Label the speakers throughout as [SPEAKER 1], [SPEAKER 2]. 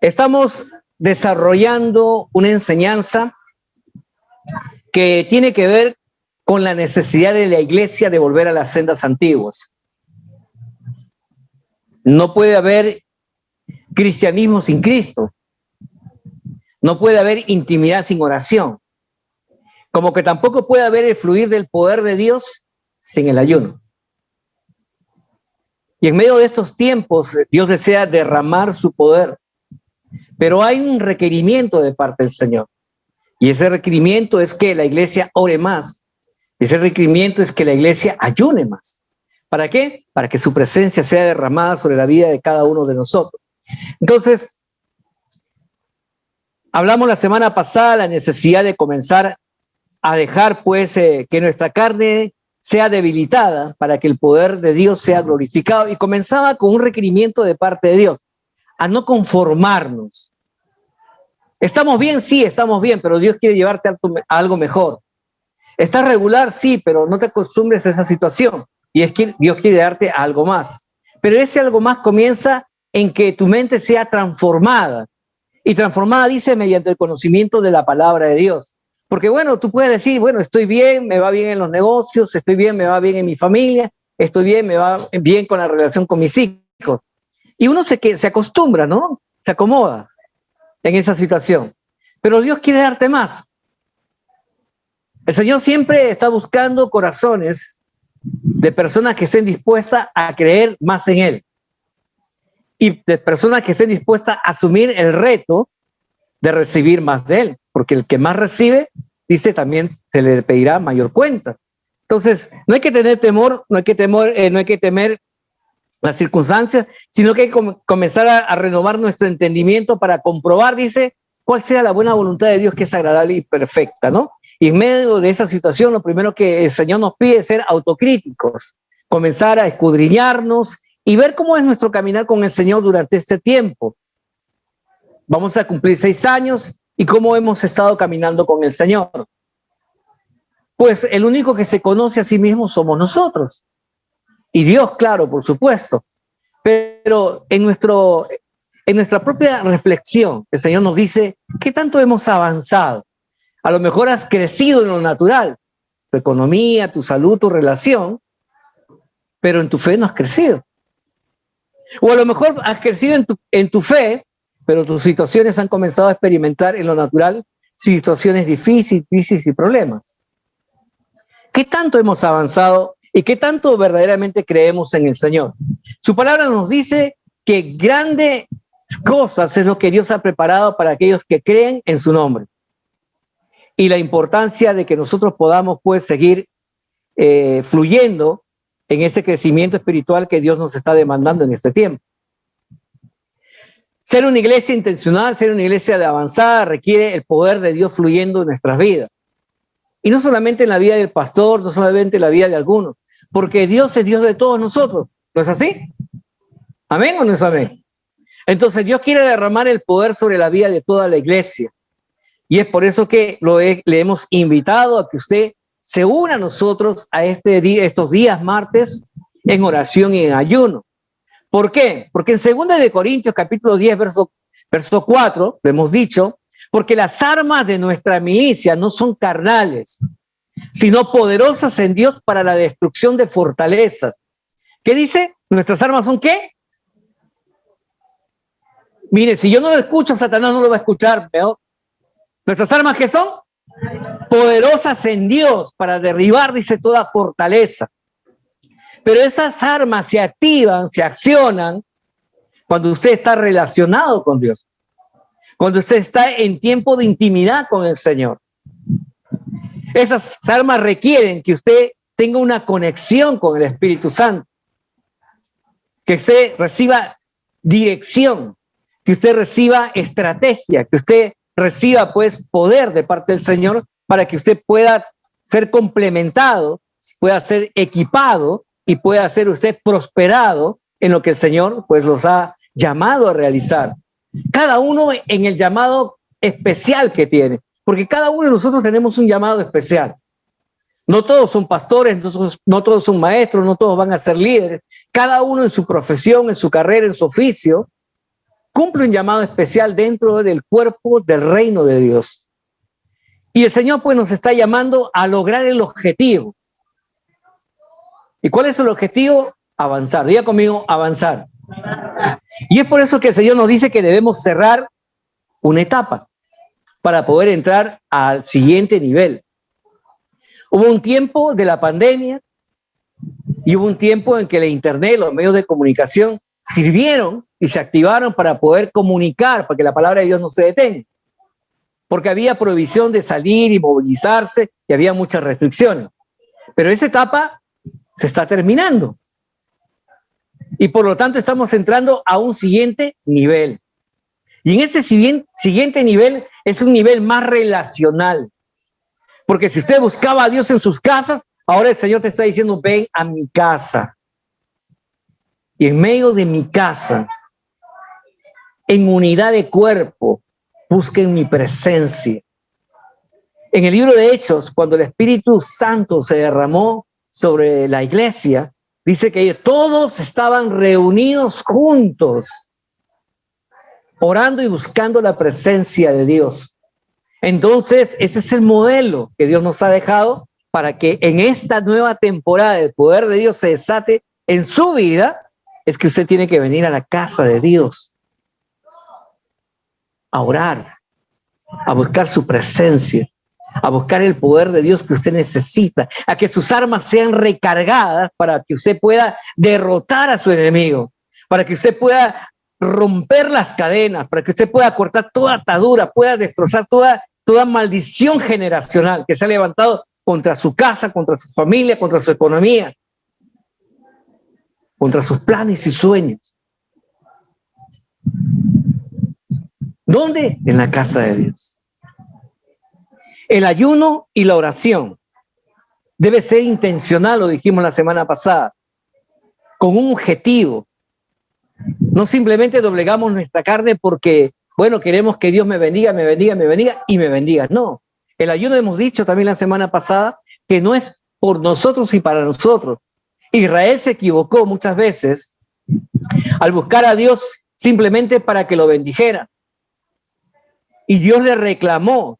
[SPEAKER 1] Estamos desarrollando una enseñanza que tiene que ver con la necesidad de la iglesia de volver a las sendas antiguas. No puede haber cristianismo sin Cristo. No puede haber intimidad sin oración. Como que tampoco puede haber el fluir del poder de Dios sin el ayuno. Y en medio de estos tiempos, Dios desea derramar su poder. Pero hay un requerimiento de parte del Señor. Y ese requerimiento es que la iglesia ore más. Ese requerimiento es que la iglesia ayune más. ¿Para qué? Para que su presencia sea derramada sobre la vida de cada uno de nosotros. Entonces, hablamos la semana pasada de la necesidad de comenzar a dejar, pues, que nuestra carne sea debilitada para que el poder de Dios sea glorificado. Y comenzaba con un requerimiento de parte de Dios, a no conformarnos. ¿Estamos bien? Sí, estamos bien, pero Dios quiere llevarte a algo mejor. ¿Estás regular? Sí, pero no te acostumbres a esa situación. Y es que Dios quiere darte algo más. Pero ese algo más comienza en que tu mente sea transformada. Y transformada, dice, mediante el conocimiento de la palabra de Dios. Porque bueno, tú puedes decir, bueno, estoy bien, me va bien en los negocios, estoy bien, me va bien en mi familia, estoy bien, me va bien con la relación con mis hijos. Y uno se acostumbra, ¿no? Se acomoda en esa situación. Pero Dios quiere darte más. El Señor siempre está buscando corazones de personas que estén dispuestas a creer más en Él. Y de personas que estén dispuestas a asumir el reto de recibir más de Él. Porque el que más recibe, dice, también se le pedirá mayor cuenta. Entonces, no hay que tener temor, no hay que temer las circunstancias, sino que hay que comenzar a renovar nuestro entendimiento para comprobar, dice, cuál sea la buena voluntad de Dios, que es agradable y perfecta, ¿no? Y en medio de esa situación, lo primero que el Señor nos pide es ser autocríticos, comenzar a escudriñarnos y ver cómo es nuestro caminar con el Señor durante este tiempo. Vamos a cumplir 6 años y cómo hemos estado caminando con el Señor. Pues el único que se conoce a sí mismo somos nosotros. Y Dios, claro, por supuesto. Pero en nuestra propia reflexión, el Señor nos dice, ¿qué tanto hemos avanzado? A lo mejor has crecido en lo natural, tu economía, tu salud, tu relación, pero en tu fe no has crecido. O a lo mejor has crecido en tu fe, pero tus situaciones han comenzado a experimentar en lo natural situaciones difíciles, crisis y problemas. ¿Qué tanto hemos avanzado y qué tanto verdaderamente creemos en el Señor? Su palabra nos dice que grandes cosas es lo que Dios ha preparado para aquellos que creen en su nombre. Y la importancia de que nosotros podamos, pues, seguir fluyendo en ese crecimiento espiritual que Dios nos está demandando en este tiempo. Ser una iglesia intencional, ser una iglesia de avanzada, requiere el poder de Dios fluyendo en nuestras vidas. Y no solamente en la vida del pastor, no solamente en la vida de algunos, porque Dios es Dios de todos nosotros. ¿No es así? ¿Amén o no es amén? Entonces Dios quiere derramar el poder sobre la vida de toda la iglesia. Y es por eso que le hemos invitado a que usted se una a nosotros a estos días martes en oración y en ayuno. ¿Por qué? Porque en 2 de Corintios capítulo 10, verso 4, lo hemos dicho, porque las armas de nuestra milicia no son carnales, sino poderosas en Dios para la destrucción de fortalezas. ¿Qué dice? ¿Nuestras armas son qué? Mire, si yo no lo escucho, Satanás no lo va a escuchar, ¿veo? ¿Nuestras armas qué son? Poderosas en Dios para derribar, dice, toda fortaleza. Pero esas armas se activan, se accionan cuando usted está relacionado con Dios. Cuando usted está en tiempo de intimidad con el Señor. Esas armas requieren que usted tenga una conexión con el Espíritu Santo. Que usted reciba dirección, que usted reciba estrategia, que usted reciba, pues, poder de parte del Señor para que usted pueda ser complementado, pueda ser equipado y pueda ser usted prosperado en lo que el Señor, pues, los ha llamado a realizar. Cada uno en el llamado especial que tiene, porque cada uno de nosotros tenemos un llamado especial. No todos son pastores, no todos son maestros, no todos van a ser líderes. Cada uno en su profesión, en su carrera, en su oficio, cumple un llamado especial dentro del cuerpo del reino de Dios. Y el Señor pues nos está llamando a lograr el objetivo. ¿Y cuál es el objetivo? Avanzar. Diga conmigo, avanzar. Y es por eso que el Señor nos dice que debemos cerrar una etapa para poder entrar al siguiente nivel. Hubo un tiempo de la pandemia y hubo un tiempo en que la internet, los medios de comunicación sirvieron y se activaron para poder comunicar, para que la palabra de Dios no se detenga. Porque había prohibición de salir y movilizarse y había muchas restricciones. Pero esa etapa se está terminando. Y por lo tanto estamos entrando a un siguiente nivel. Y en ese siguiente nivel es un nivel más relacional. Porque si usted buscaba a Dios en sus casas, ahora el Señor te está diciendo, ven a mi casa. Y en medio de mi casa, en unidad de cuerpo, busquen mi presencia. En el libro de Hechos, cuando el Espíritu Santo se derramó sobre la iglesia, dice que todos estaban reunidos juntos, orando y buscando la presencia de Dios. Entonces, ese es el modelo que Dios nos ha dejado para que en esta nueva temporada el poder de Dios se desate en su vida. Es que usted tiene que venir a la casa de Dios a orar, a buscar su presencia, a buscar el poder de Dios que usted necesita, a que sus armas sean recargadas para que usted pueda derrotar a su enemigo, para que usted pueda romper las cadenas, para que usted pueda cortar toda atadura, pueda destrozar toda maldición generacional que se ha levantado contra su casa, contra su familia, contra su economía, contra sus planes y sueños. ¿Dónde? En la casa de Dios. El ayuno y la oración debe ser intencional, lo dijimos la semana pasada, con un objetivo. No simplemente doblegamos nuestra carne porque, bueno, queremos que Dios me bendiga, me bendiga, me bendiga y me bendiga. No, el ayuno hemos dicho también la semana pasada que no es por nosotros y para nosotros. Israel se equivocó muchas veces al buscar a Dios simplemente para que lo bendijera. Y Dios le reclamó,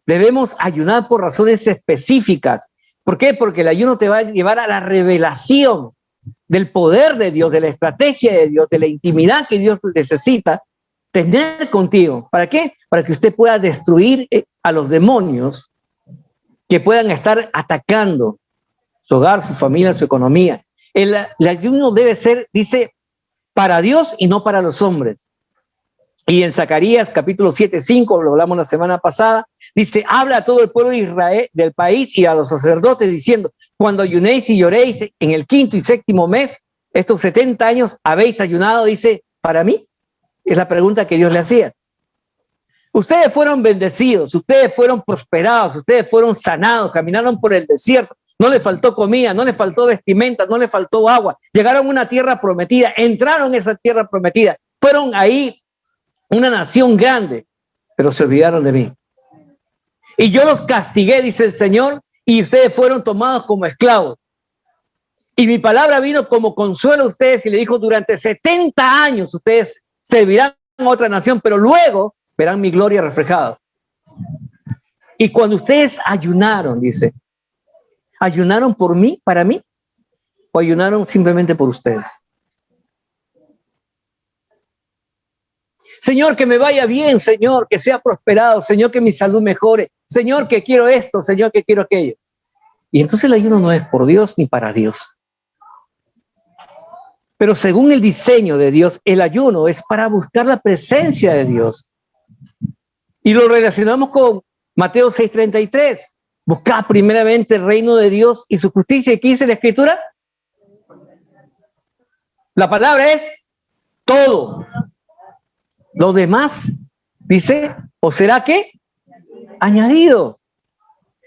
[SPEAKER 1] debemos ayunar por razones específicas. ¿Por qué? Porque el ayuno te va a llevar a la revelación del poder de Dios, de la estrategia de Dios, de la intimidad que Dios necesita tener contigo. ¿Para qué? Para que usted pueda destruir a los demonios que puedan estar atacando su hogar, su familia, su economía. El ayuno debe ser, dice, para Dios y no para los hombres. Y en Zacarías capítulo 7:5, lo hablamos la semana pasada, dice, habla a todo el pueblo de Israel, del país y a los sacerdotes diciendo, cuando ayunéis y lloréis en el 5º y 7º mes, estos 70 años habéis ayunado, dice, ¿para mí? Es la pregunta que Dios le hacía. Ustedes fueron bendecidos, ustedes fueron prosperados, ustedes fueron sanados, caminaron por el desierto, no les faltó comida, no les faltó vestimenta, no les faltó agua, llegaron a una tierra prometida, entraron en esa tierra prometida, fueron ahí una nación grande, pero se olvidaron de mí. Y yo los castigué, dice el Señor, y ustedes fueron tomados como esclavos. Y mi palabra vino como consuelo a ustedes y le dijo, durante 70 años ustedes servirán a otra nación, pero luego verán mi gloria reflejada. Y cuando ustedes ayunaron, dice, ¿ayunaron por mí, para mí? ¿O ayunaron simplemente por ustedes? Señor, que me vaya bien, Señor, que sea prosperado, Señor, que mi salud mejore, Señor, que quiero esto, Señor, que quiero aquello. Y entonces el ayuno no es por Dios ni para Dios. Pero según el diseño de Dios, el ayuno es para buscar la presencia de Dios. Y lo relacionamos con Mateo 6:33. Buscad primeramente el reino de Dios y su justicia. ¿Y qué dice la Escritura? La palabra es todo. Lo demás, dice, ¿o será qué? Añadido.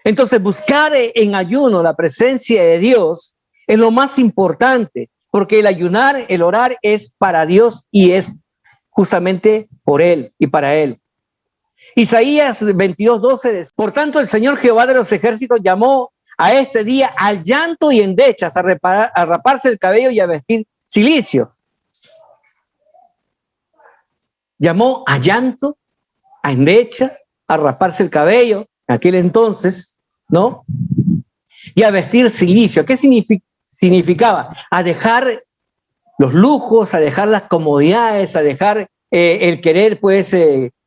[SPEAKER 1] Entonces, buscar en ayuno la presencia de Dios es lo más importante, porque el ayunar, el orar es para Dios y es justamente por Él y para Él. Isaías 22:12, por tanto el Señor Jehová de los ejércitos llamó a este día al llanto y endechas, a raparse el cabello y a vestir cilicio. llamó a llanto, a endecha, a raparse el cabello, en aquel entonces, ¿no? Y a vestir cilicio. ¿Qué significaba? A dejar los lujos, a dejar las comodidades, a dejar el querer, pues,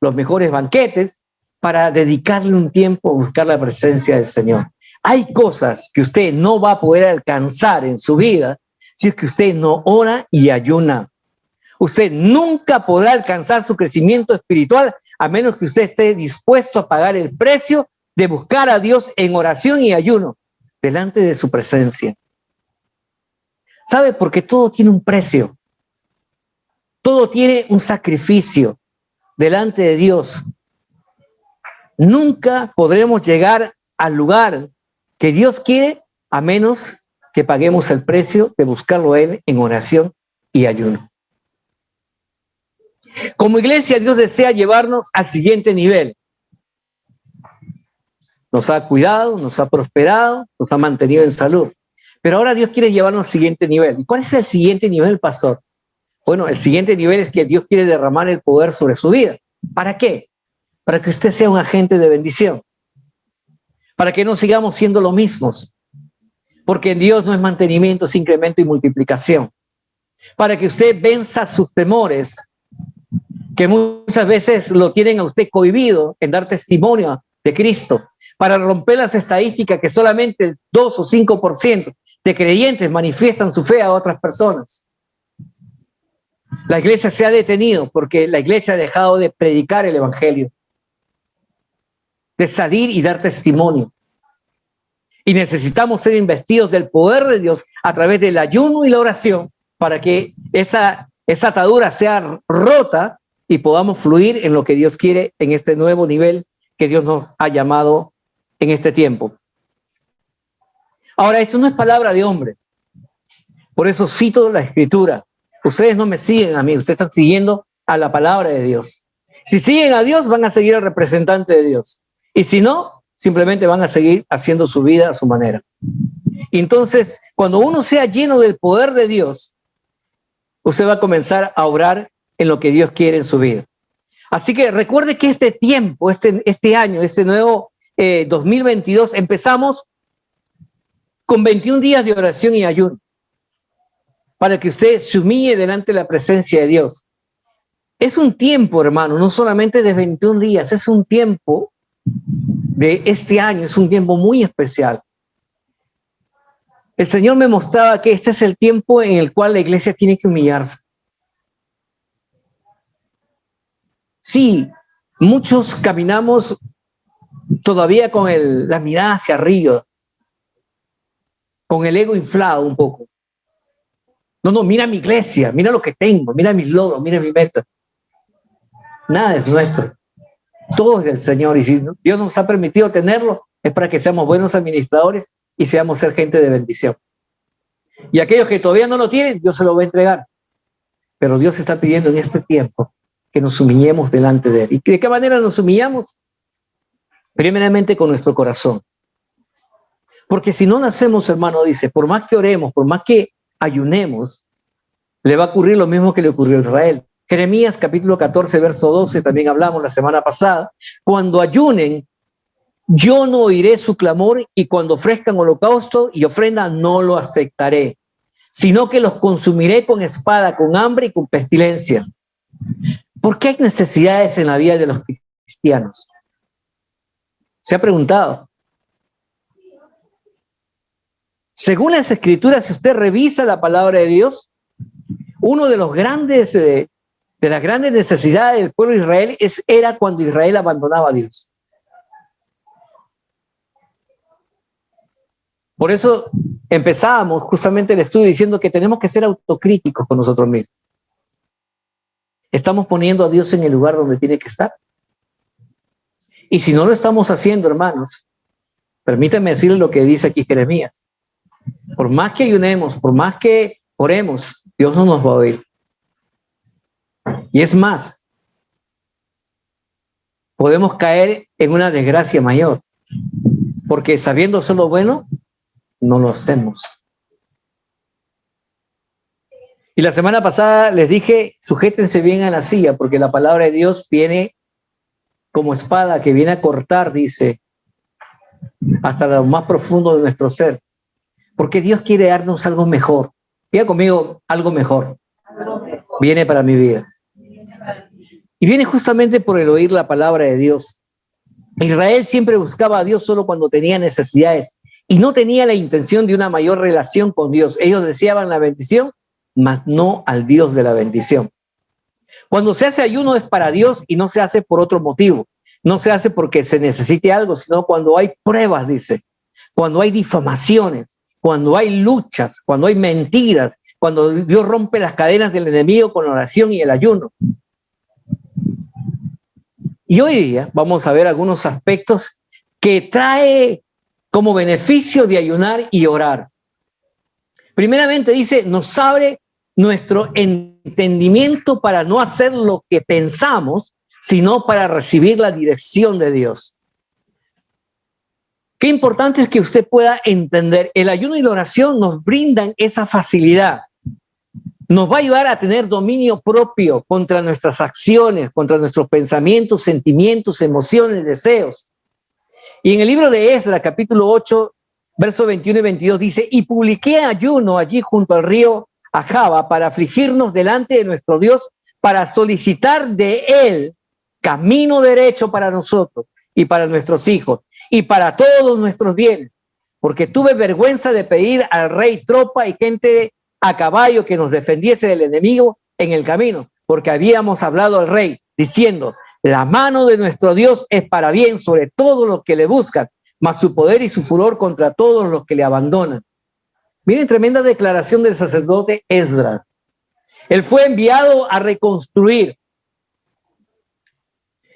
[SPEAKER 1] los mejores banquetes, para dedicarle un tiempo a buscar la presencia del Señor. Hay cosas que usted no va a poder alcanzar en su vida si es que usted no ora y ayuna. Usted nunca podrá alcanzar su crecimiento espiritual a menos que usted esté dispuesto a pagar el precio de buscar a Dios en oración y ayuno delante de su presencia. ¿Sabe? Porque todo tiene un precio. Todo tiene un sacrificio delante de Dios. Nunca podremos llegar al lugar que Dios quiere a menos que paguemos el precio de buscarlo a Él en oración y ayuno. Como iglesia, Dios desea llevarnos al siguiente nivel. Nos ha cuidado, nos ha prosperado, nos ha mantenido en salud. Pero ahora Dios quiere llevarnos al siguiente nivel. ¿Y cuál es el siguiente nivel, pastor? Bueno, el siguiente nivel es que Dios quiere derramar el poder sobre su vida. ¿Para qué? Para que usted sea un agente de bendición. Para que no sigamos siendo los mismos. Porque en Dios no es mantenimiento, es incremento y multiplicación. Para que usted venza sus temores, que muchas veces lo tienen a usted cohibido en dar testimonio de Cristo. Para romper las estadísticas que solamente el 2 o 5% de creyentes manifiestan su fe a otras personas. La iglesia se ha detenido porque la iglesia ha dejado de predicar el evangelio, de salir y dar testimonio. Y necesitamos ser investidos del poder de Dios a través del ayuno y la oración para que esa atadura sea rota y podamos fluir en lo que Dios quiere en este nuevo nivel que Dios nos ha llamado en este tiempo. Ahora, esto no es palabra de hombre. Por eso cito la Escritura. Ustedes no me siguen a mí, ustedes están siguiendo a la palabra de Dios. Si siguen a Dios, van a seguir al representante de Dios. Y si no, simplemente van a seguir haciendo su vida a su manera. Y entonces, cuando uno sea lleno del poder de Dios, usted va a comenzar a obrar en lo que Dios quiere en su vida. Así que recuerde que este tiempo, este año, este nuevo 2022, empezamos con 21 días de oración y ayuno, para que usted se humille delante de la presencia de Dios. Es un tiempo, hermano, no solamente de 21 días, es un tiempo de este año, es un tiempo muy especial. El Señor me mostraba que este es el tiempo en el cual la iglesia tiene que humillarse. Sí, muchos caminamos todavía con la mirada hacia arriba, con el ego inflado un poco. No, mira mi iglesia, mira lo que tengo, mira mis logros, mira mi meta. Nada es nuestro. Todo es del Señor. Y si Dios nos ha permitido tenerlo, es para que seamos buenos administradores y seamos ser gente de bendición. Y aquellos que todavía no lo tienen, Dios se lo va a entregar. Pero Dios está pidiendo en este tiempo que nos humillemos delante de Él. ¿Y de qué manera nos humillamos? Primeramente con nuestro corazón. Porque si no nacemos, hermano, dice, por más que oremos, por más que ayunemos, le va a ocurrir lo mismo que le ocurrió a Israel. Jeremías capítulo 14, verso 12, también hablamos la semana pasada. Cuando ayunen, yo no oiré su clamor, y cuando ofrezcan holocausto y ofrenda, no lo aceptaré, sino que los consumiré con espada, con hambre y con pestilencia. ¿Por qué hay necesidades en la vida de los cristianos? ¿Se ha preguntado? Según las Escrituras, si usted revisa la palabra de Dios, uno de los grandes, de las grandes necesidades del pueblo de Israel era cuando Israel abandonaba a Dios. Por eso empezábamos justamente el estudio diciendo que tenemos que ser autocríticos con nosotros mismos. ¿Estamos poniendo a Dios en el lugar donde tiene que estar? Y si no lo estamos haciendo, hermanos, permítanme decirles lo que dice aquí Jeremías. Por más que ayunemos, por más que oremos, Dios no nos va a oír. Y es más, podemos caer en una desgracia mayor, porque sabiendo solo bueno, no lo hacemos. Y la semana pasada les dije, sujétense bien a la silla, porque la palabra de Dios viene como espada que viene a cortar, dice, hasta lo más profundo de nuestro ser. Porque Dios quiere darnos algo mejor. Diga conmigo, algo mejor. Viene para mi vida. Y viene justamente por el oír la palabra de Dios. Israel siempre buscaba a Dios solo cuando tenía necesidades y no tenía la intención de una mayor relación con Dios. Ellos deseaban la bendición, mas no al Dios de la bendición. Cuando se hace ayuno es para Dios y no se hace por otro motivo. No se hace porque se necesite algo, sino cuando hay pruebas, dice, cuando hay difamaciones, cuando hay luchas, cuando hay mentiras, cuando Dios rompe las cadenas del enemigo con la oración y el ayuno. Y hoy día vamos a ver algunos aspectos que trae como beneficio de ayunar y orar. Primeramente dice, nos abre nuestro entendimiento para no hacer lo que pensamos, sino para recibir la dirección de Dios. Qué importante es que usted pueda entender, el ayuno y la oración nos brindan esa facilidad. Nos va a ayudar a tener dominio propio contra nuestras acciones, contra nuestros pensamientos, sentimientos, emociones, deseos. Y en el libro de Esdras, capítulo 8, versos 21 y 22, dice, y publiqué ayuno allí junto al río Ahava para afligirnos delante de nuestro Dios, para solicitar de él camino derecho para nosotros y para nuestros hijos y para todos nuestros bienes, porque tuve vergüenza de pedir al rey tropa y gente a caballo que nos defendiese del enemigo en el camino, porque habíamos hablado al rey diciendo, la mano de nuestro Dios es para bien sobre todos los que le buscan, mas su poder y su furor contra todos los que le abandonan. Miren, tremenda declaración del sacerdote Esdras. Él fue enviado a reconstruir.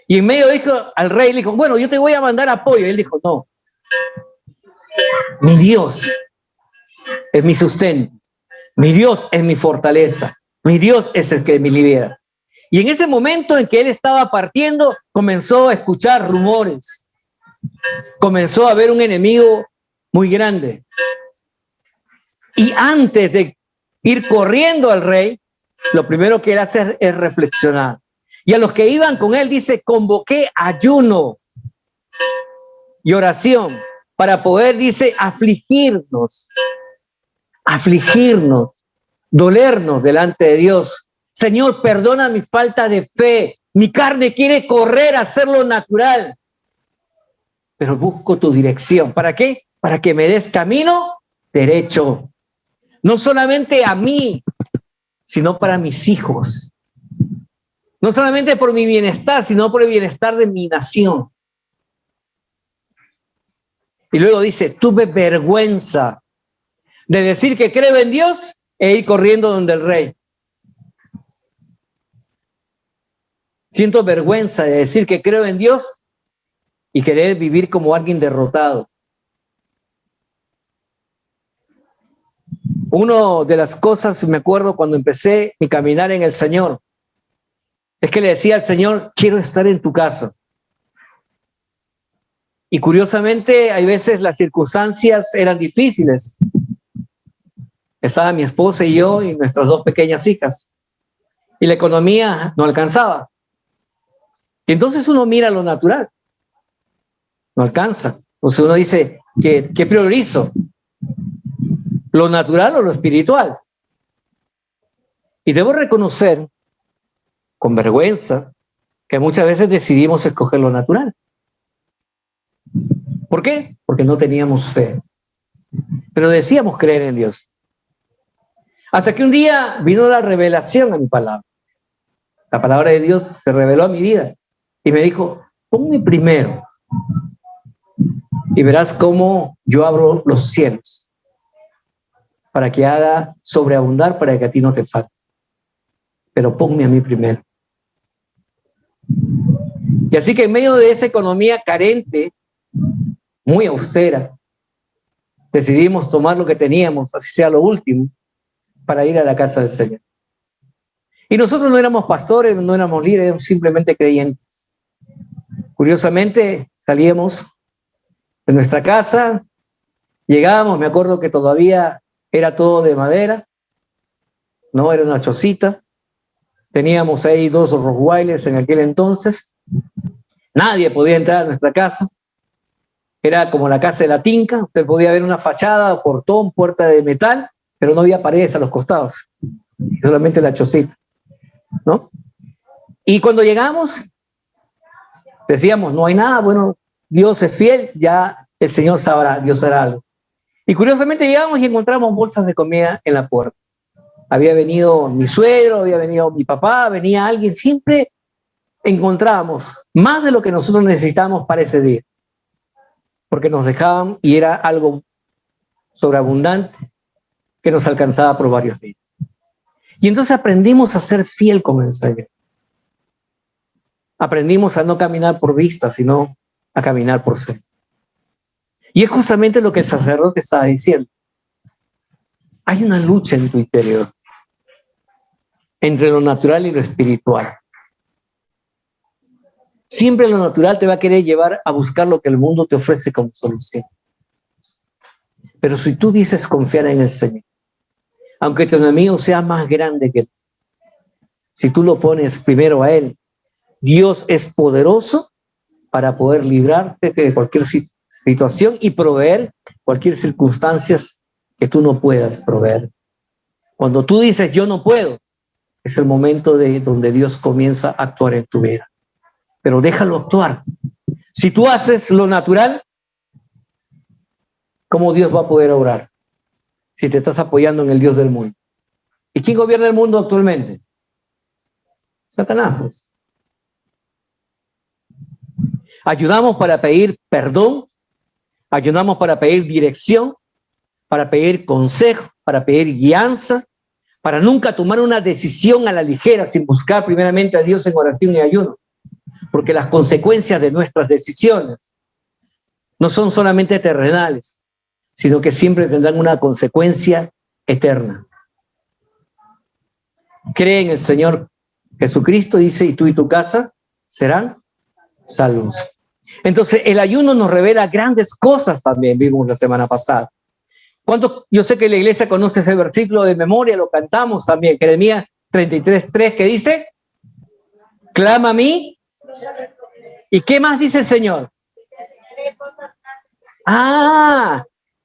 [SPEAKER 1] Y en medio dijo al rey, le dijo, bueno, yo te voy a mandar apoyo. Y él dijo, no, mi Dios es mi sustento. Mi Dios es mi fortaleza. Mi Dios es el que me libera. Y en ese momento en que él estaba partiendo, comenzó a escuchar rumores. Comenzó a haber un enemigo muy grande. Y antes de ir corriendo al rey, lo primero que él hace es reflexionar. Y a los que iban con él dice, convoqué ayuno y oración para poder, dice, afligirnos, dolernos delante de Dios. Señor, perdona mi falta de fe. Mi carne quiere correr a hacer lo natural. Pero busco tu dirección. ¿Para qué? Para que me des camino derecho. No solamente a mí, sino para mis hijos. No solamente por mi bienestar, sino por el bienestar de mi nación. Y luego dice, tuve vergüenza de decir que creo en Dios e ir corriendo donde el rey. Siento vergüenza de decir que creo en Dios y querer vivir como alguien derrotado. Una de las cosas, me acuerdo cuando empecé mi caminar en el Señor, es que le decía al Señor, quiero estar en tu casa. Y curiosamente, hay veces las circunstancias eran difíciles. Estaba mi esposa y yo y nuestras dos pequeñas hijas. Y la economía no alcanzaba. Y entonces uno mira lo natural. No alcanza. Entonces uno dice, ¿qué priorizo? ¿Lo natural o lo espiritual? Y debo reconocer, con vergüenza, que muchas veces decidimos escoger lo natural. ¿Por qué? Porque no teníamos fe. Pero decíamos creer en Dios. Hasta que un día vino la revelación a mi palabra. La palabra de Dios se reveló a mi vida y me dijo, ponme primero y verás cómo yo abro los cielos para que haga sobreabundar, para que a ti no te falte. Pero ponme a mí primero. Y así que en medio de esa economía carente, muy austera, decidimos tomar lo que teníamos, así sea lo último, para ir a la casa del Señor. Y nosotros no éramos pastores, no éramos líderes, éramos simplemente creyentes. Curiosamente, salíamos de nuestra casa, llegábamos, me acuerdo que todavía era todo de madera, ¿no? Era una chocita. Teníamos ahí 2 rottweilers en aquel entonces. Nadie podía entrar a nuestra casa. Era como la casa de la tinca. Usted podía ver una fachada, portón, puerta de metal, pero no había paredes a los costados. Solamente la chocita, ¿no? Y cuando llegamos, decíamos, no hay nada, bueno, Dios es fiel, ya el Señor sabrá, Dios hará algo. Y curiosamente llegamos y encontramos bolsas de comida en la puerta. Había venido mi suegro, había venido mi papá, venía alguien, siempre encontrábamos más de lo que nosotros necesitábamos para ese día, porque nos dejaban y era algo sobreabundante que nos alcanzaba por varios días. Y entonces aprendimos a ser fiel con el Señor. Aprendimos a no caminar por vista, sino a caminar por fe. Y es justamente lo que el sacerdote estaba diciendo. Hay una lucha en tu interior entre lo natural y lo espiritual. Siempre lo natural te va a querer llevar a buscar lo que el mundo te ofrece como solución. Pero si tú dices confiar en el Señor, aunque tu enemigo sea más grande que tú, si tú lo pones primero a Él, Dios es poderoso para poder librarte de cualquier situación y proveer cualquier circunstancia que tú no puedas proveer. Cuando tú dices yo no puedo, es el momento donde Dios comienza a actuar en tu vida. Pero déjalo actuar. Si tú haces lo natural, ¿cómo Dios va a poder obrar? Si te estás apoyando en el Dios del mundo. ¿Y quién gobierna el mundo actualmente? Satanás, pues. Ayudamos para pedir perdón, ayudamos para pedir dirección, para pedir consejo, para pedir guianza, para nunca tomar una decisión a la ligera sin buscar primeramente a Dios en oración y ayuno. Porque las consecuencias de nuestras decisiones no son solamente terrenales, sino que siempre tendrán una consecuencia eterna. Cree en el Señor Jesucristo, dice, y tú y tu casa serán salvos. Entonces, el ayuno nos revela grandes cosas también, vimos la semana pasada. Yo sé que la iglesia conoce ese versículo de memoria, lo cantamos también, Jeremías 33:3, que dice, clama a mí. ¿Y qué más dice el Señor?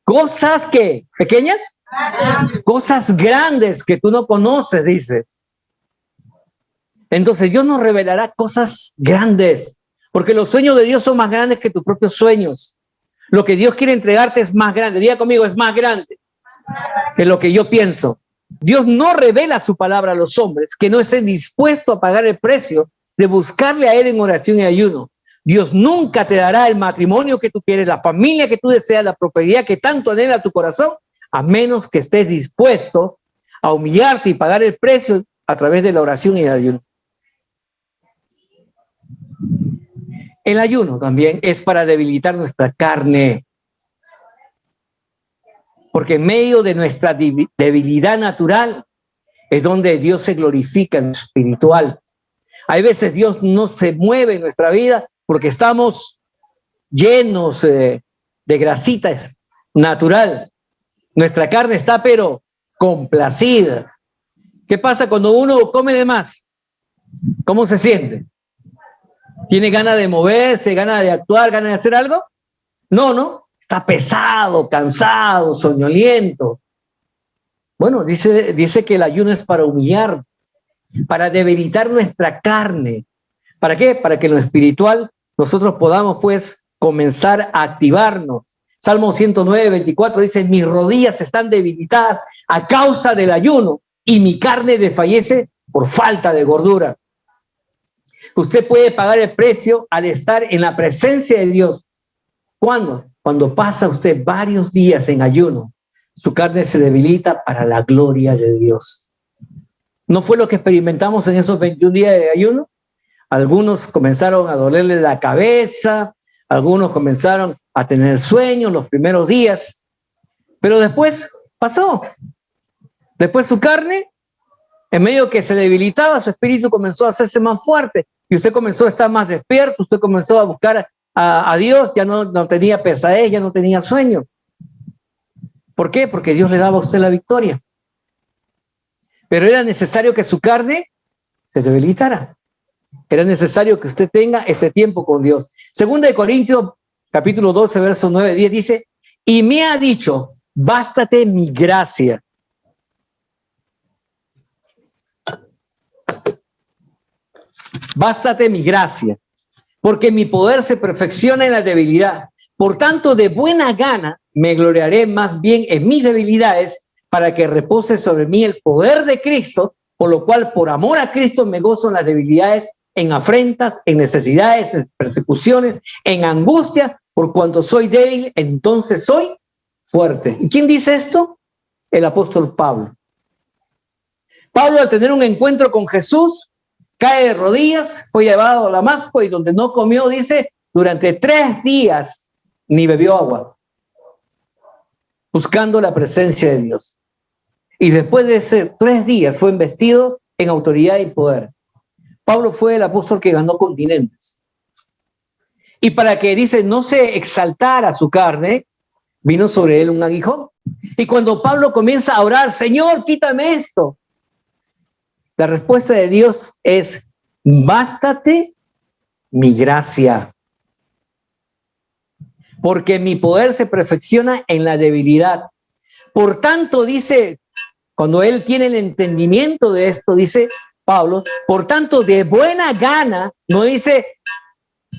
[SPEAKER 1] Cosas que, ¿pequeñas? Cosas grandes que tú no conoces, dice. Entonces Dios nos revelará cosas grandes, porque los sueños de Dios son más grandes que tus propios sueños. Lo que Dios quiere entregarte es más grande. Diga conmigo, es más grande que lo que yo pienso. Dios no revela su palabra a los hombres que no estén dispuestos a pagar el precio de buscarle a Él en oración y ayuno. Dios nunca te dará el matrimonio que tú quieres, la familia que tú deseas, la prosperidad que tanto anhela tu corazón, a menos que estés dispuesto a humillarte y pagar el precio a través de la oración y el ayuno. El ayuno también es para debilitar nuestra carne, porque en medio de nuestra debilidad natural es donde Dios se glorifica en lo espiritual. Hay veces Dios no se mueve en nuestra vida porque estamos llenos de grasita natural. Nuestra carne está pero complacida. ¿Qué pasa cuando uno come de más? ¿Cómo se siente? ¿Tiene ganas de moverse, ganas de actuar, ganas de hacer algo? No. Está pesado, cansado, soñoliento. Bueno, dice que el ayuno es para humillar, para debilitar nuestra carne. ¿Para qué? Para que en lo espiritual nosotros podamos pues comenzar a activarnos. Salmo 109:24 dice, mis rodillas están debilitadas a causa del ayuno y mi carne desfallece por falta de gordura. Usted puede pagar el precio al estar en la presencia de Dios. ¿Cuándo? Cuando pasa usted varios días en ayuno, su carne se debilita para la gloria de Dios. ¿No fue lo que experimentamos en esos 21 días de ayuno? Algunos comenzaron a dolerle la cabeza, algunos comenzaron a tener sueño los primeros días, pero después pasó. Después su carne, en medio que se debilitaba, su espíritu comenzó a hacerse más fuerte y usted comenzó a estar más despierto, usted comenzó a buscar a Dios, ya no tenía pesadez, ya no tenía sueño. ¿Por qué? Porque Dios le daba a usted la victoria. pero era necesario que su carne se debilitara. Era necesario que usted tenga ese tiempo con Dios. Segunda de Corintios, capítulo 12, versos 9 y 10 dice, y me ha dicho, bástate mi gracia. Bástate mi gracia, porque mi poder se perfecciona en la debilidad. Por tanto, de buena gana me gloriaré más bien en mis debilidades, para que repose sobre mí el poder de Cristo, por lo cual, por amor a Cristo, me gozo en las debilidades, en afrentas, en necesidades, en persecuciones, en angustia, por cuanto soy débil, entonces soy fuerte. ¿Y quién dice esto? El apóstol Pablo. Pablo, al tener un encuentro con Jesús, cae de rodillas, fue llevado a Damasco y donde no comió, dice, durante 3 días ni bebió agua, buscando la presencia de Dios. Y después de esos 3 días fue investido en autoridad y poder. Pablo fue el apóstol que ganó continentes. Y para que, dice, no se exaltara su carne, vino sobre él un aguijón. Y cuando Pablo comienza a orar, Señor, quítame esto, la respuesta de Dios es, bástate mi gracia, porque mi poder se perfecciona en la debilidad. Por tanto, dice, cuando él tiene el entendimiento de esto, dice Pablo, por tanto, de buena gana, no dice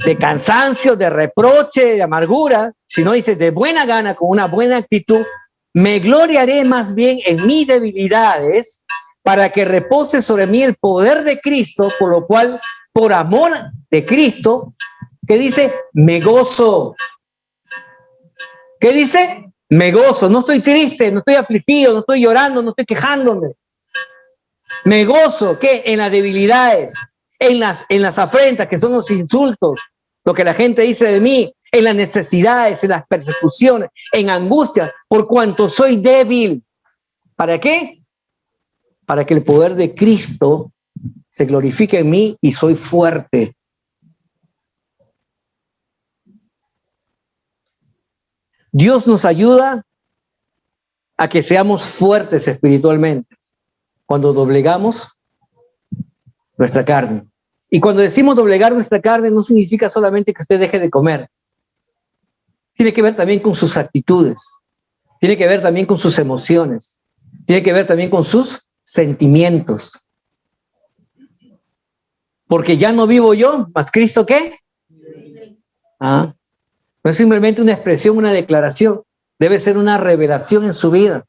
[SPEAKER 1] de cansancio, de reproche, de amargura, sino dice de buena gana, con una buena actitud, me gloriaré más bien en mis debilidades, para que repose sobre mí el poder de Cristo, por lo cual, por amor de Cristo, ¿qué dice? Me gozo. ¿Qué dice? Me gozo. No estoy triste, no estoy afligido, no estoy llorando, no estoy quejándome. Me gozo, ¿qué? En las debilidades, en las afrentas, que son los insultos, lo que la gente dice de mí, en las necesidades, en las persecuciones, en angustia, por cuanto soy débil. ¿Para qué? Para que el poder de Cristo se glorifique en mí y soy fuerte. Dios nos ayuda a que seamos fuertes espiritualmente cuando doblegamos nuestra carne. Y cuando decimos doblegar nuestra carne, no significa solamente que usted deje de comer. Tiene que ver también con sus actitudes. Tiene que ver también con sus emociones. Tiene que ver también con sus sentimientos. Porque ya no vivo yo, más Cristo, ¿qué? No es simplemente una expresión, una declaración. Debe ser una revelación en su vida.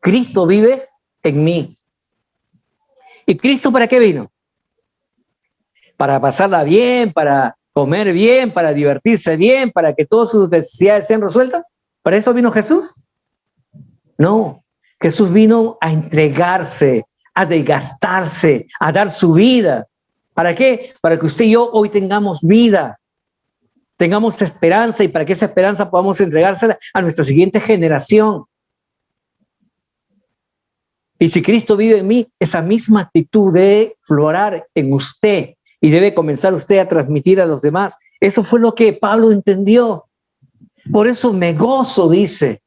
[SPEAKER 1] Cristo vive en mí. ¿Y Cristo para qué vino? Para pasarla bien, para comer bien, para divertirse bien, para que todas sus necesidades sean resueltas. ¿Para eso vino Jesús? No. Jesús vino a entregarse, a desgastarse, a dar su vida. ¿Para qué? Para que usted y yo hoy tengamos vida, tengamos esperanza y para que esa esperanza podamos entregársela a nuestra siguiente generación. Y si Cristo vive en mí, esa misma actitud debe florar en usted y debe comenzar usted a transmitir a los demás. Eso fue lo que Pablo entendió. Por eso me gozo, dice.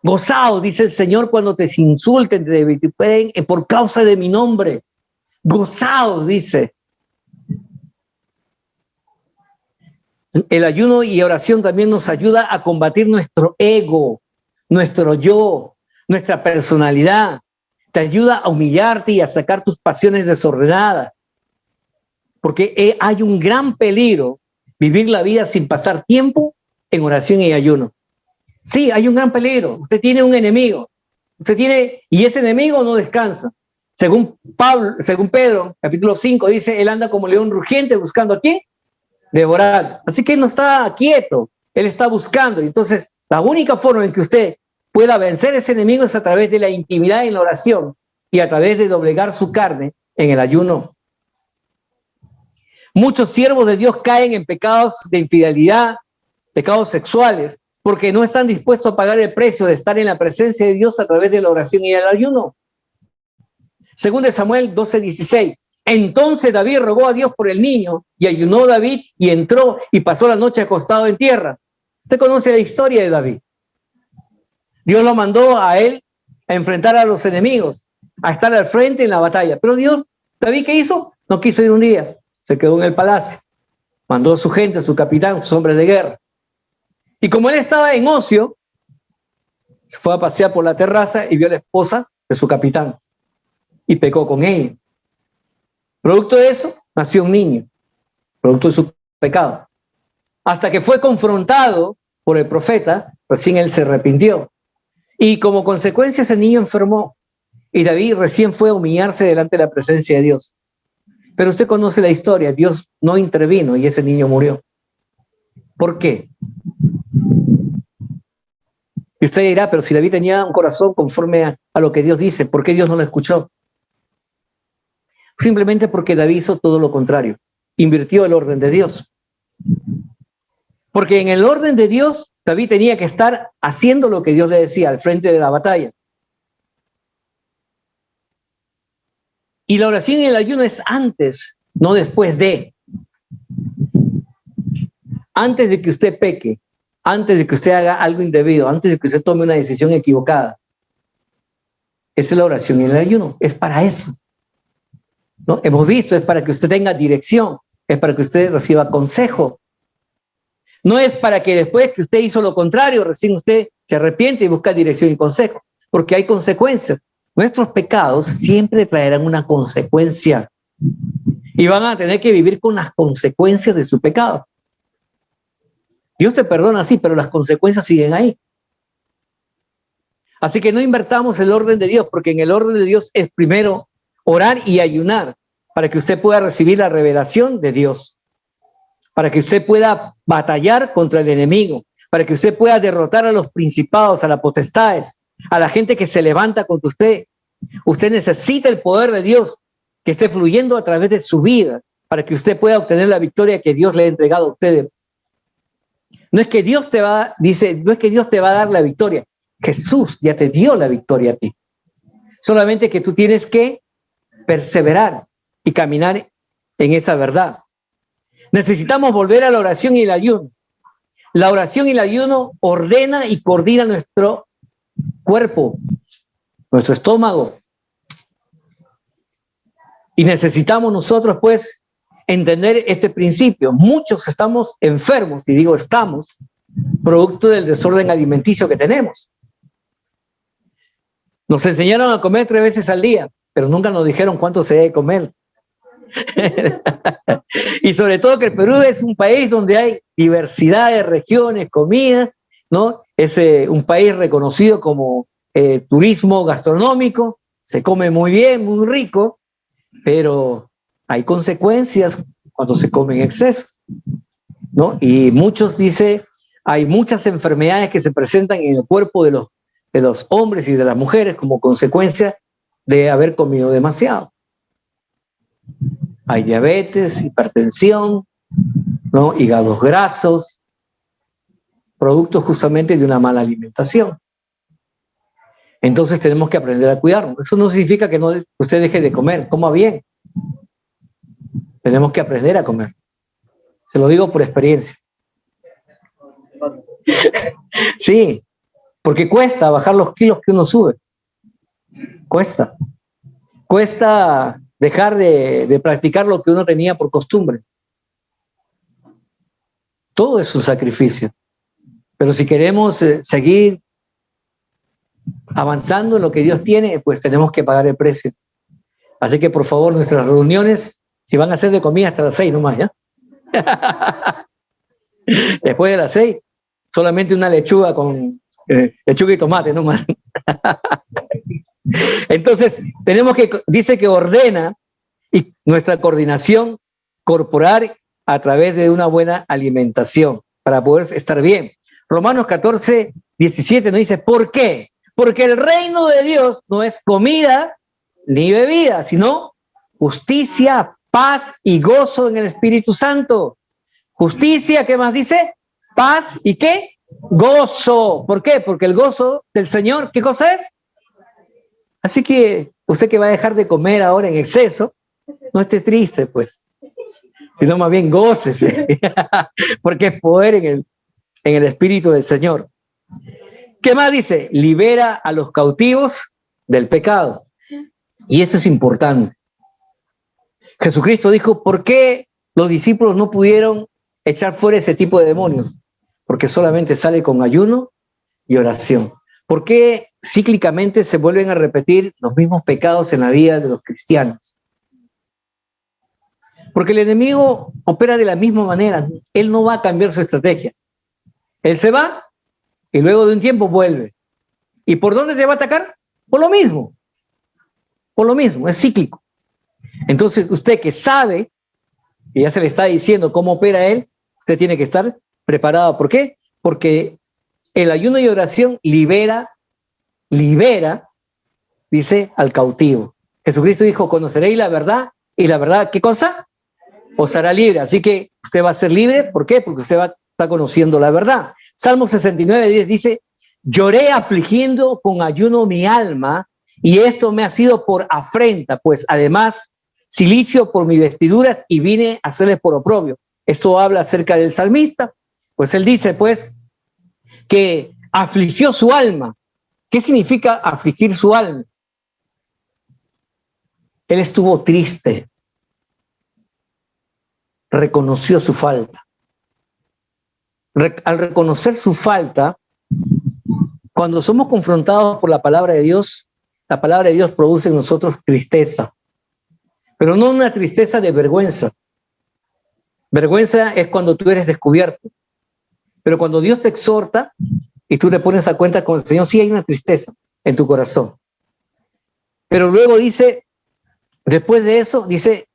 [SPEAKER 1] Gozaos, dice el Señor, cuando te insulten, te vituperen por causa de mi nombre. Gozaos, dice. El ayuno y oración también nos ayuda a combatir nuestro ego, nuestro yo, nuestra personalidad. Te ayuda a humillarte y a sacar tus pasiones desordenadas. Porque hay un gran peligro vivir la vida sin pasar tiempo en oración y ayuno. Sí, hay un gran peligro. Usted tiene un enemigo. Y ese enemigo no descansa. Según Pedro, capítulo 5, dice, él anda como león rugiente buscando a quién devorar. Así que él no está quieto, él está buscando. Entonces, la única forma en que usted pueda vencer ese enemigo es a través de la intimidad en la oración y a través de doblegar su carne en el ayuno. Muchos siervos de Dios caen en pecados de infidelidad, pecados sexuales, porque no están dispuestos a pagar el precio de estar en la presencia de Dios a través de la oración y el ayuno. Según de Samuel 12:16. Entonces David rogó a Dios por el niño y ayunó David y entró y pasó la noche acostado en tierra. Usted conoce la historia de David. Dios lo mandó a él a enfrentar a los enemigos, a estar al frente en la batalla. Pero Dios, David, ¿qué hizo? No quiso ir un día, se quedó en el palacio, mandó a su gente, a su capitán, sus hombres de guerra. Y como él estaba en ocio, se fue a pasear por la terraza y vio a la esposa de su capitán y pecó con ella. Producto de eso, nació un niño, producto de su pecado. Hasta que fue confrontado por el profeta, recién él se arrepintió. Y como consecuencia ese niño enfermó. Y David recién fue a humillarse delante de la presencia de Dios. Pero usted conoce la historia, Dios no intervino y ese niño murió. ¿Por qué? Y usted dirá, pero si David tenía un corazón conforme a lo que Dios dice, ¿por qué Dios no lo escuchó? Simplemente porque David hizo todo lo contrario. Invirtió el orden de Dios. Porque en el orden de Dios, David tenía que estar haciendo lo que Dios le decía al frente de la batalla. Y la oración y el ayuno es antes, no después de. Antes de que usted peque, antes de que usted haga algo indebido, antes de que usted tome una decisión equivocada. Esa es la oración y el ayuno. Es para eso. ¿No? Hemos visto, es para que usted tenga dirección, es para que usted reciba consejo. No es para que después que usted hizo lo contrario, recién usted se arrepiente y busca dirección y consejo, porque hay consecuencias. Nuestros pecados siempre traerán una consecuencia y van a tener que vivir con las consecuencias de su pecado. Dios te perdona, sí, pero las consecuencias siguen ahí. Así que no invertamos el orden de Dios, porque en el orden de Dios es primero orar y ayunar para que usted pueda recibir la revelación de Dios, para que usted pueda batallar contra el enemigo, para que usted pueda derrotar a los principados, a las potestades, a la gente que se levanta contra usted. Usted necesita el poder de Dios que esté fluyendo a través de su vida para que usted pueda obtener la victoria que Dios le ha entregado a usted. No es que Dios te va, dice, no es que Dios te va a dar la victoria. Jesús ya te dio la victoria a ti. Solamente que tú tienes que perseverar y caminar en esa verdad. Necesitamos volver a la oración y el ayuno. La oración y el ayuno ordena y coordina nuestro cuerpo, nuestro estómago. Y necesitamos nosotros, pues, entender este principio. Muchos estamos enfermos, y digo estamos, producto del desorden alimenticio que tenemos. Nos enseñaron a comer 3 veces al día, pero nunca nos dijeron cuánto se debe comer. Y sobre todo que el Perú es un país donde hay diversidad de regiones, comidas, ¿no? Es un país reconocido como turismo gastronómico, se come muy bien, muy rico, pero hay consecuencias cuando se come en exceso, ¿no? Y muchos dicen, hay muchas enfermedades que se presentan en el cuerpo de los hombres y de las mujeres como consecuencia de haber comido demasiado. Hay diabetes, hipertensión, ¿no? Hígados grasos, productos justamente de una mala alimentación. Entonces tenemos que aprender a cuidarnos. Eso no significa que usted deje de comer, coma bien. Tenemos que aprender a comer. Se lo digo por experiencia. Sí, porque cuesta bajar los kilos que uno sube. Cuesta. Cuesta dejar de practicar lo que uno tenía por costumbre. Todo es un sacrificio. Pero si queremos seguir avanzando en lo que Dios tiene, pues tenemos que pagar el precio. Así que por favor, nuestras reuniones, si van a ser de comida hasta las 6 nomás, ¿ya? Después de las 6, solamente una lechuga con lechuga y tomate nomás. Entonces, dice que ordena y nuestra coordinación corporal a través de una buena alimentación para poder estar bien. Romanos 14, 17 nos dice, ¿por qué? Porque el reino de Dios no es comida ni bebida, sino justicia, paz y gozo en el Espíritu Santo. Justicia, ¿qué más dice? Paz y ¿qué? Gozo. ¿Por qué? Porque el gozo del Señor, ¿qué cosa es? Así que usted que va a dejar de comer ahora en exceso, no esté triste, pues, sino más bien gócese, porque es poder en el Espíritu del Señor. ¿Qué más dice? Libera a los cautivos del pecado. Y esto es importante. Jesucristo dijo, ¿por qué los discípulos no pudieron echar fuera ese tipo de demonios? Porque solamente sale con ayuno y oración. ¿Por qué cíclicamente se vuelven a repetir los mismos pecados en la vida de los cristianos? Porque el enemigo opera de la misma manera. Él no va a cambiar su estrategia. Él se va y luego de un tiempo vuelve. ¿Y por dónde te va a atacar? Por lo mismo. Por lo mismo, es cíclico. Entonces, usted que sabe, y ya se le está diciendo cómo opera él, usted tiene que estar preparado. ¿Por qué? Porque el ayuno y oración libera, dice, al cautivo. Jesucristo dijo, conoceréis la verdad, y la verdad, ¿qué cosa? Os hará libre. Así que usted va a ser libre. ¿Por qué? Porque usted está conociendo la verdad. Salmo 69:10 dice, lloré afligiendo con ayuno mi alma, y esto me ha sido por afrenta, pues además cilicio por mis vestiduras y vine a hacerles por oprobio. Esto habla acerca del salmista. Pues él dice, pues, que afligió su alma. ¿Qué significa afligir su alma? Él estuvo triste, reconoció su falta. Al reconocer su falta, cuando somos confrontados por la palabra de Dios produce en nosotros tristeza, pero no una tristeza de vergüenza. Vergüenza es cuando tú eres descubierto, pero cuando Dios te exhorta y tú te pones a cuenta con el Señor, sí hay una tristeza en tu corazón. Pero luego dice, después de eso, dice,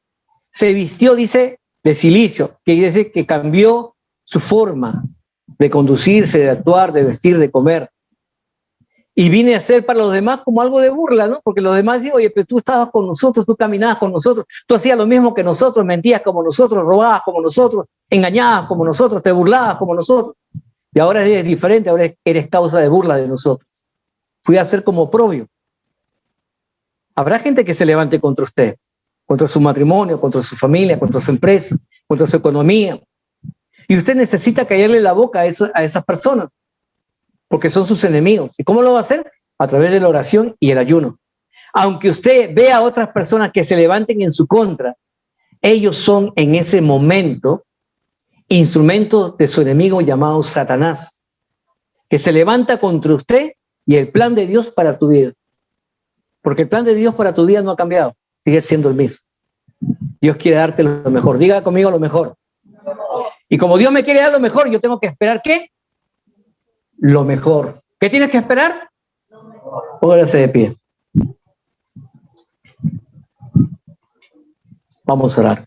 [SPEAKER 1] se vistió, dice, de cilicio, que quiere decir que cambió su forma de conducirse, de actuar, de vestir, de comer. Y vine a ser para los demás como algo de burla, ¿no? Porque los demás dicen, oye, pero tú estabas con nosotros, tú caminabas con nosotros, tú hacías lo mismo que nosotros, mentías como nosotros, robabas como nosotros, engañabas como nosotros, te burlabas como nosotros. Y ahora eres diferente, ahora eres causa de burla de nosotros. Fui a ser como oprobio. Habrá gente que se levante contra usted, contra su matrimonio, contra su familia, contra su empresa, contra su economía. Y usted necesita callarle la boca a esas personas, porque son sus enemigos. ¿Y cómo lo va a hacer? A través de la oración y el ayuno. Aunque usted vea a otras personas que se levanten en su contra, ellos son en ese momento instrumentos de su enemigo llamado Satanás, que se levanta contra usted y el plan de Dios para tu vida. Porque el plan de Dios para tu vida no ha cambiado, sigue siendo el mismo. Dios quiere darte lo mejor. Diga conmigo lo mejor. Y como Dios me quiere dar lo mejor, yo tengo que esperar ¿qué? Lo mejor. ¿Qué tienes que esperar? Póngase de pie. Vamos a orar.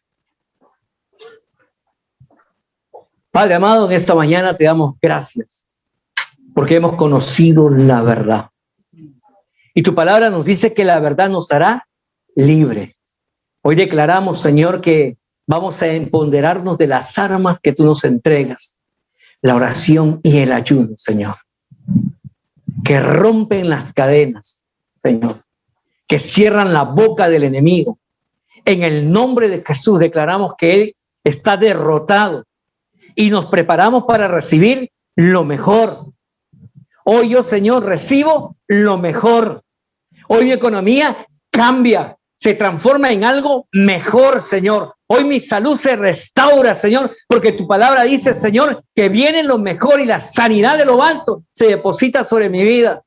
[SPEAKER 1] Padre amado, en esta mañana te damos gracias porque hemos conocido la verdad. Y tu palabra nos dice que la verdad nos hará libre. Hoy declaramos, Señor, que vamos a empoderarnos de las armas que tú nos entregas. La oración y el ayuno, Señor. Que rompen las cadenas, Señor. Que cierran la boca del enemigo. En el nombre de Jesús declaramos que Él está derrotado. Y nos preparamos para recibir lo mejor. Hoy yo, Señor, recibo lo mejor. Hoy mi economía cambia, se transforma en algo mejor, Señor. Hoy mi salud se restaura, Señor, porque tu palabra dice, Señor, que viene lo mejor y la sanidad de lo alto se deposita sobre mi vida.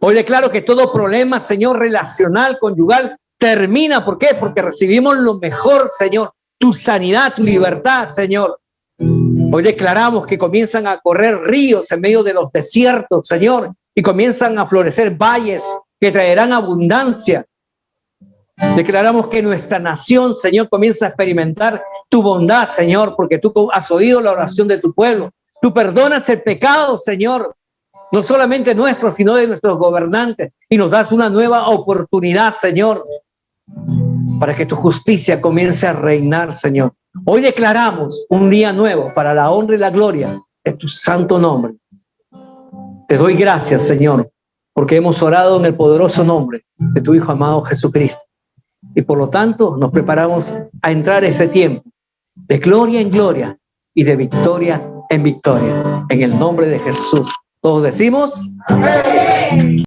[SPEAKER 1] Hoy declaro que todo problema, Señor, relacional, conyugal, termina. ¿Por qué? Porque recibimos lo mejor, Señor. Tu sanidad, tu libertad, Señor. Hoy declaramos que comienzan a correr ríos en medio de los desiertos, Señor, y comienzan a florecer valles que traerán abundancia. Declaramos que nuestra nación, Señor, comienza a experimentar tu bondad, Señor, porque tú has oído la oración de tu pueblo. Tú perdonas el pecado, Señor, no solamente nuestro, sino de nuestros gobernantes, y nos das una nueva oportunidad, Señor, para que tu justicia comience a reinar, Señor. Hoy declaramos un día nuevo para la honra y la gloria de tu santo nombre. Te doy gracias, Señor, porque hemos orado en el poderoso nombre de tu Hijo amado Jesucristo. Y por lo tanto nos preparamos a entrar ese tiempo de gloria en gloria y de victoria en victoria. En el nombre de Jesús. Todos decimos amén.